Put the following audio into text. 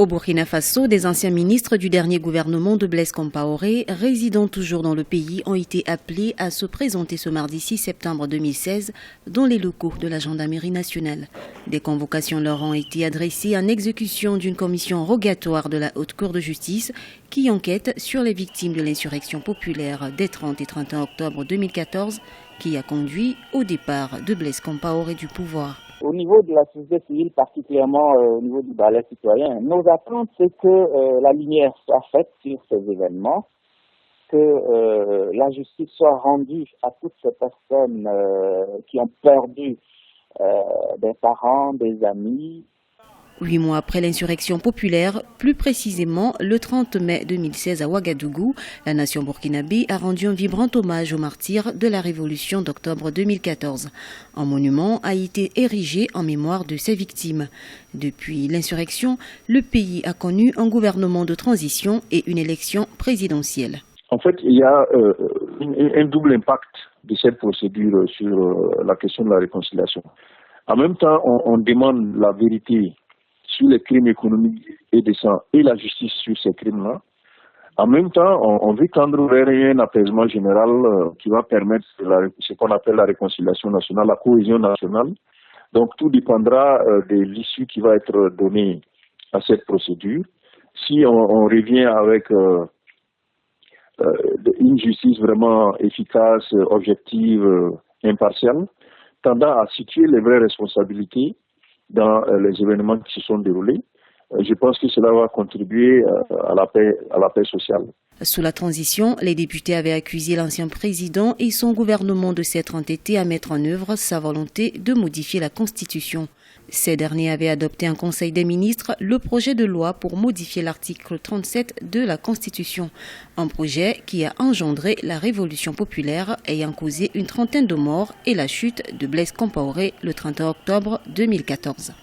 Au Burkina Faso, des anciens ministres du dernier gouvernement de Blaise Compaoré, résidant toujours dans le pays, ont été appelés à se présenter ce mardi 6 septembre 2016 dans les locaux de la Gendarmerie nationale. Des convocations leur ont été adressées en exécution d'une commission rogatoire de la Haute Cour de justice qui enquête sur les victimes de l'insurrection populaire des 30 et 31 octobre 2014 qui a conduit au départ de Blaise Compaoré du pouvoir. Au niveau de la société civile, particulièrement au niveau du ballet citoyen, nos attentes, c'est que la lumière soit faite sur ces événements, que la justice soit rendue à toutes ces personnes qui ont perdu des parents, des amis. 8 mois après l'insurrection populaire, plus précisément le 30 mai 2016 à Ouagadougou, la nation burkinabé a rendu un vibrant hommage aux martyrs de la révolution d'octobre 2014. Un monument a été érigé en mémoire de ses victimes. Depuis l'insurrection, le pays a connu un gouvernement de transition et une élection présidentielle. En fait, il y a un double impact de cette procédure sur la question de la réconciliation. En même temps, on demande la vérité sur les crimes économiques et de sang et la justice sur ces crimes-là. En même temps, on veut tendre vers un apaisement général qui va permettre ce qu'on appelle la réconciliation nationale, la cohésion nationale. Donc tout dépendra de l'issue qui va être donnée à cette procédure. Si on revient avec une justice vraiment efficace, objective, impartiale, tendant à situer les vraies responsabilités dans les événements qui se sont déroulés, je pense que cela va contribuer à la paix sociale. Sous la transition, les députés avaient accusé l'ancien président et son gouvernement de s'être entêtés à mettre en œuvre sa volonté de modifier la Constitution. Ces derniers avaient adopté en Conseil des ministres le projet de loi pour modifier l'article 37 de la Constitution. Un projet qui a engendré la révolution populaire ayant causé une trentaine de morts et la chute de Blaise Compaoré le 31 octobre 2014.